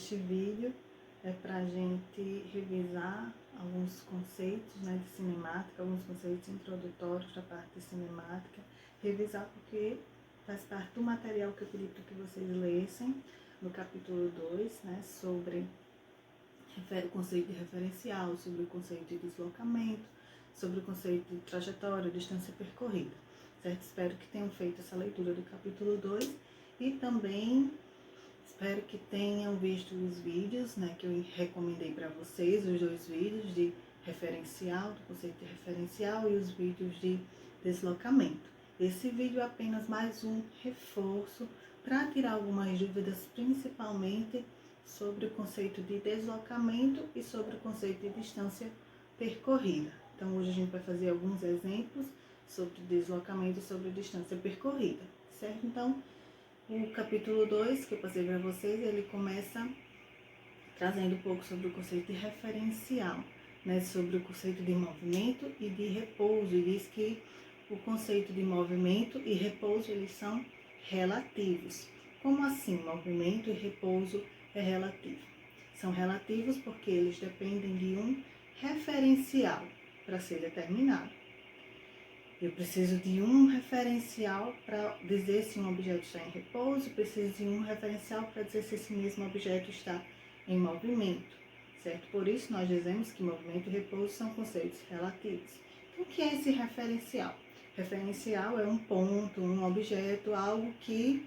Este vídeo é para a gente revisar alguns conceitos, né, de cinemática, alguns conceitos introdutórios da parte de cinemática, revisar porque faz parte do material que eu pedi para que vocês lessem no capítulo 2, né, sobre o conceito de referencial, sobre o conceito de deslocamento, sobre o conceito de trajetória, distância percorrida, certo? Espero que tenham feito essa leitura do capítulo 2 e também espero que tenham visto os vídeos, né, que eu recomendei para vocês, os 2 vídeos de referencial, do conceito de referencial, e os vídeos de deslocamento. Esse vídeo é apenas mais um reforço para tirar algumas dúvidas, principalmente sobre o conceito de deslocamento e sobre o conceito de distância percorrida. Então, hoje a gente vai fazer alguns exemplos sobre deslocamento e sobre distância percorrida, certo? Então, o capítulo 2, que eu passei para vocês, ele começa trazendo um pouco sobre o conceito de referencial, né, sobre o conceito de movimento e de repouso, e diz que o conceito de movimento e repouso, eles são relativos. Como assim movimento e repouso é relativo? São relativos porque eles dependem de um referencial para ser determinado. Eu preciso de um referencial para dizer se um objeto está em repouso, preciso de um referencial para dizer se esse mesmo objeto está em movimento, certo? Por isso, nós dizemos que movimento e repouso são conceitos relativos. Então, o que é esse referencial? Referencial é um ponto, um objeto, algo que,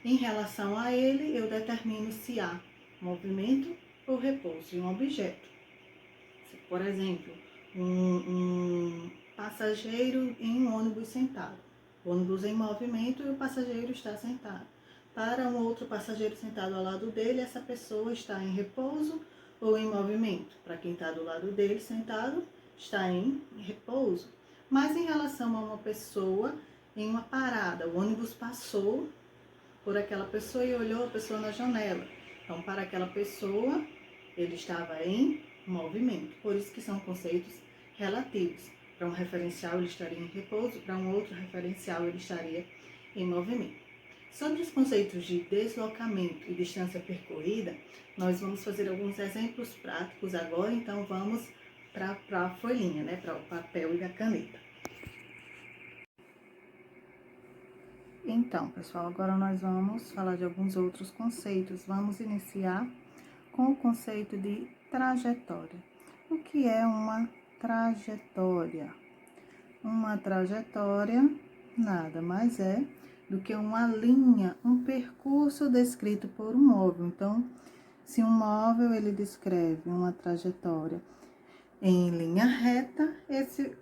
em relação a ele, eu determino se há movimento ou repouso em um objeto. Por exemplo, um passageiro em um ônibus sentado. O ônibus em movimento e o passageiro está sentado. Para um outro passageiro sentado ao lado dele, essa pessoa está em repouso ou em movimento. Para quem está do lado dele sentado, está em repouso. Mas em relação a uma pessoa em uma parada, o ônibus passou por aquela pessoa e olhou a pessoa na janela. Então, para aquela pessoa, ele estava em movimento. Por isso que são conceitos relativos. Para um referencial, ele estaria em repouso, para um outro referencial, ele estaria em movimento. Sobre os conceitos de deslocamento e distância percorrida, nós vamos fazer alguns exemplos práticos agora, então vamos para a folhinha, né, para o papel e a caneta. Então, pessoal, agora nós vamos falar de alguns outros conceitos. Vamos iniciar com o conceito de trajetória. O que é uma trajetória? Uma trajetória nada mais é do que uma linha, um percurso descrito por um móvel. Então, se um móvel ele descreve uma trajetória em linha reta,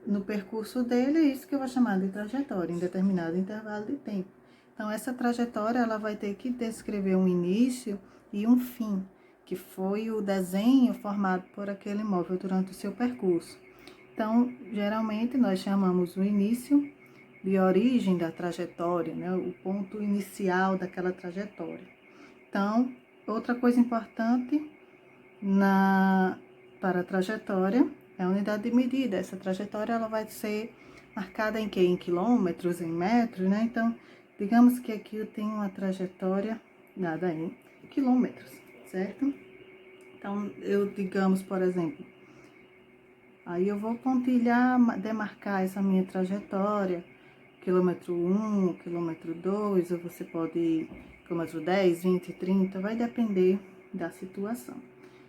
no percurso dele é isso que eu vou chamar de trajetória, em determinado intervalo de tempo. Então, essa trajetória ela vai ter que descrever um início e um fim, que foi o desenho formado por aquele móvel durante o seu percurso. Então, geralmente, nós chamamos o início de origem da trajetória, né? O ponto inicial daquela trajetória. Então, outra coisa importante para a trajetória é a unidade de medida. Essa trajetória ela vai ser marcada em quê? Em quilômetros, em metros, né? Então, digamos que aqui eu tenho uma trajetória dada em quilômetros, certo? Então, digamos, por exemplo, aí eu vou pontilhar, demarcar essa minha trajetória, quilômetro 1, quilômetro 2, ou você pode ir quilômetro 10, 20, 30, vai depender da situação.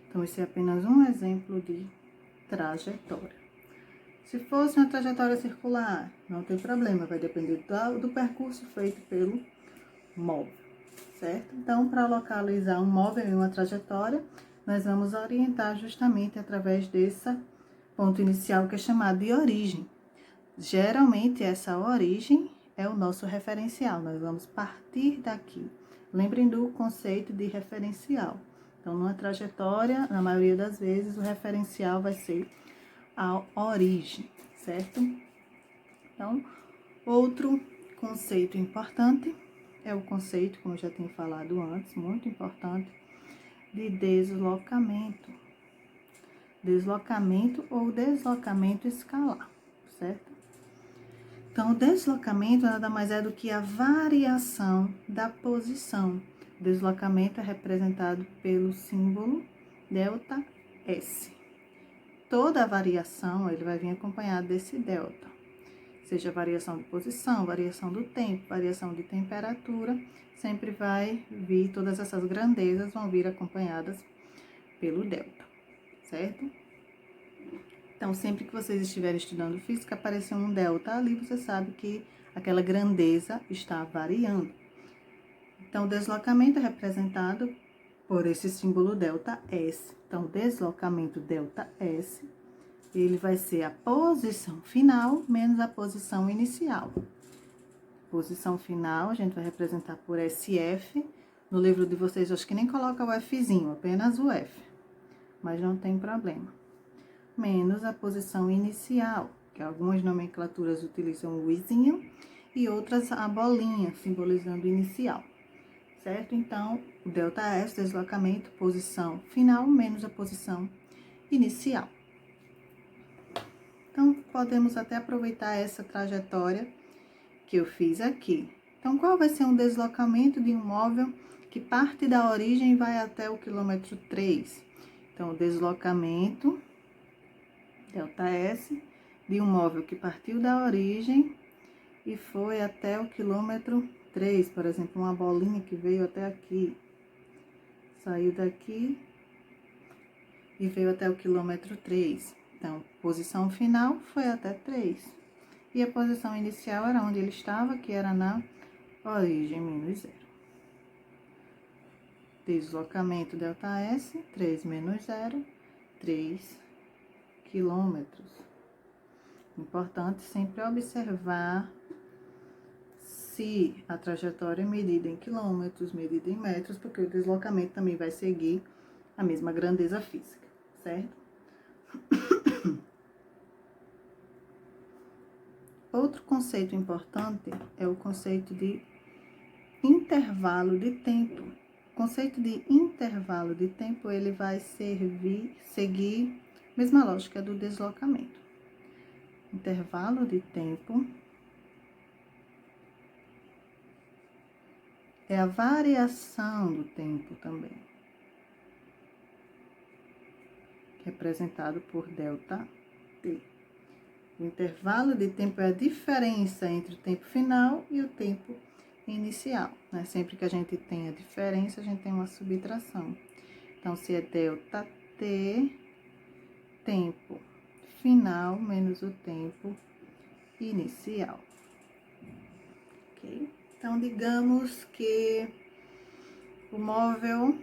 Então, esse é apenas um exemplo de trajetória. Se fosse uma trajetória circular, não tem problema, vai depender do percurso feito pelo móvel, certo? Então, para localizar um móvel em uma trajetória, nós vamos orientar justamente através desse ponto inicial que é chamado de origem. Geralmente, essa origem é o nosso referencial, nós vamos partir daqui. Lembrem do conceito de referencial. Então, numa trajetória, na maioria das vezes, o referencial vai ser a origem, certo? Então, outro conceito importante é o conceito, como eu já tinha falado antes, muito importante, de deslocamento. Deslocamento ou deslocamento escalar, certo? Então, o deslocamento nada mais é do que a variação da posição O deslocamento é representado pelo símbolo ΔS. Toda a variação, ele vai vir acompanhado desse delta. Seja variação de posição, variação do tempo, variação de temperatura, sempre vai vir, todas essas grandezas vão vir acompanhadas pelo delta, certo? Então, sempre que vocês estiverem estudando física, aparecer um delta ali, você sabe que aquela grandeza está variando. Então, o deslocamento é representado por esse símbolo ΔS. Então, o deslocamento ΔS, ele vai ser a posição final menos a posição inicial. Posição final, a gente vai representar por SF. No livro de vocês, acho que nem coloca o Fzinho, apenas o F. Mas não tem problema. Menos a posição inicial, que algumas nomenclaturas utilizam o izinho e outras a bolinha, simbolizando inicial, certo? Então, o ΔS, deslocamento, posição final, menos a posição inicial. Então, podemos até aproveitar essa trajetória que eu fiz aqui. Então, qual vai ser um deslocamento de um móvel que parte da origem e vai até o quilômetro 3? Então, o deslocamento ΔS de um móvel que partiu da origem e foi até o quilômetro 3, por exemplo, uma bolinha que veio até aqui, saiu daqui e veio até o quilômetro 3. Então, posição final foi até 3. E a posição inicial era onde ele estava, que era na origem, menos 0. Deslocamento ΔS, 3 menos 0, 3 quilômetros. Importante sempre observar se a trajetória é medida em quilômetros, medida em metros, porque o deslocamento também vai seguir a mesma grandeza física, certo? Outro conceito importante é o conceito de intervalo de tempo. O conceito de intervalo de tempo, ele vai seguir a mesma lógica do deslocamento. Intervalo de tempo é a variação do tempo também, representado por ΔT. O intervalo de tempo é a diferença entre o tempo final e o tempo inicial, né? Sempre que a gente tem a diferença, a gente tem uma subtração. Então, se é ΔT, tempo final menos o tempo inicial. Ok? Então, digamos que o móvel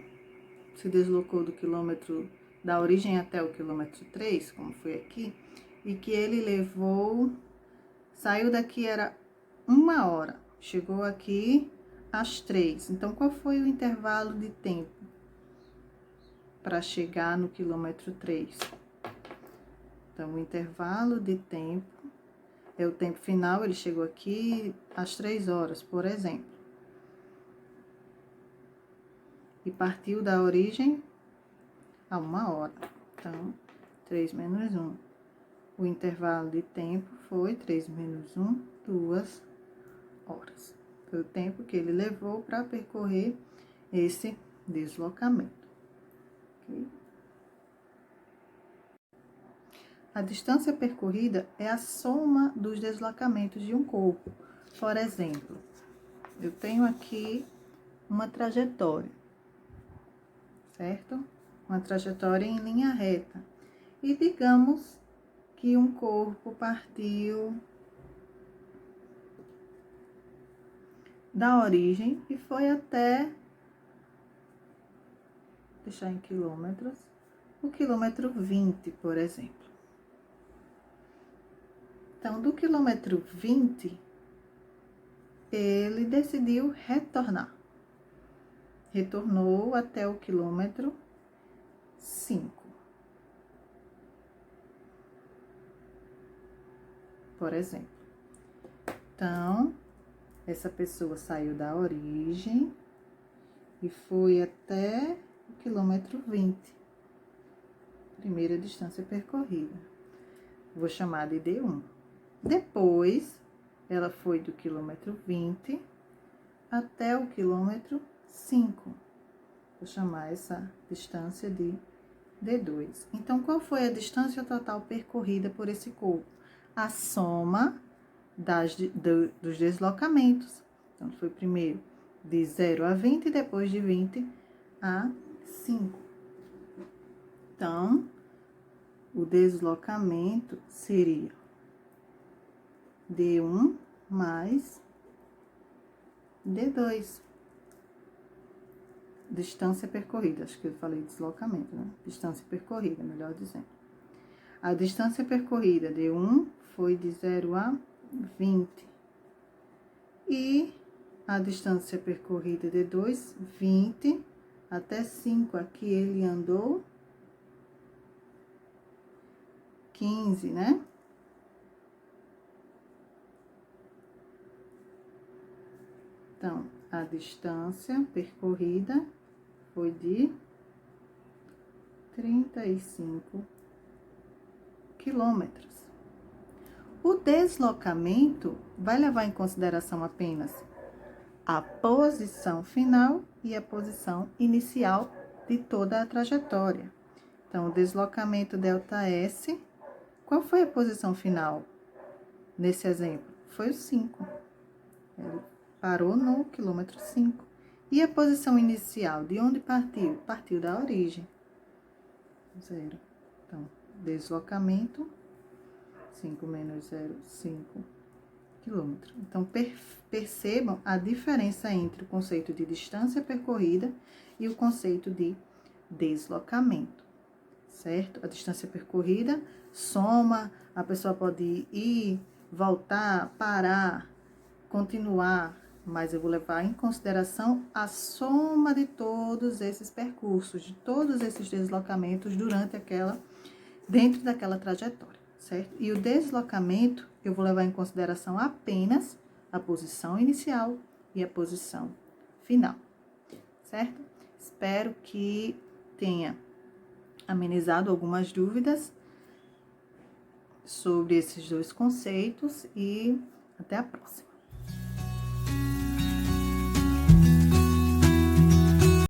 se deslocou do quilômetro, da origem até o quilômetro 3, como foi aqui, e que ele levou, saiu daqui era 1 hora, chegou aqui às 3. Então, qual foi o intervalo de tempo para chegar no quilômetro 3? Então, o intervalo de tempo é o tempo final, ele chegou aqui às 3 horas, por exemplo. E partiu da origem a 1 hora. Então, 3 menos 1. O intervalo de tempo foi 3 menos 1, 2 horas. Foi o tempo que ele levou para percorrer esse deslocamento. Okay? A distância percorrida é a soma dos deslocamentos de um corpo. Por exemplo, eu tenho aqui uma trajetória, certo? Uma trajetória em linha reta. E digamos que um corpo partiu da origem e foi até, deixar em quilômetros, o quilômetro 20, por exemplo. Então, do quilômetro 20, ele decidiu retornar. Retornou até o quilômetro 5. Por exemplo. Então, essa pessoa saiu da origem e foi até o quilômetro 20. Primeira distância percorrida. Vou chamar de D1. Depois, ela foi do quilômetro 20 até o quilômetro 5. Vou chamar essa distância de D2. Então, qual foi a distância total percorrida por esse corpo? A soma dos deslocamentos. Então, foi primeiro de 0 a 20 e depois de 20 a 5. Então, o deslocamento seria D1 mais D2. Distância percorrida, acho que eu falei deslocamento, né? Distância percorrida, melhor dizendo. A distância percorrida D1 foi de 0 a 20. E a distância percorrida D2, 20 até 5. Aqui ele andou 15, né? Então, a distância percorrida foi de 35 quilômetros. O deslocamento vai levar em consideração apenas a posição final e a posição inicial de toda a trajetória. Então, o deslocamento ΔS, qual foi a posição final nesse exemplo? Foi o 5. Ele parou no quilômetro 5. E a posição inicial, de onde partiu? Partiu da origem. 0. Então, deslocamento, 5 menos 0, 5 quilômetros. Então, percebam a diferença entre o conceito de distância percorrida e o conceito de deslocamento, certo? A distância percorrida soma, a pessoa pode ir, voltar, parar, continuar, mas eu vou levar em consideração a soma de todos esses percursos, de todos esses deslocamentos dentro daquela trajetória, certo? E o deslocamento, eu vou levar em consideração apenas a posição inicial e a posição final, certo? Espero que tenha amenizado algumas dúvidas sobre esses dois conceitos e até a próxima.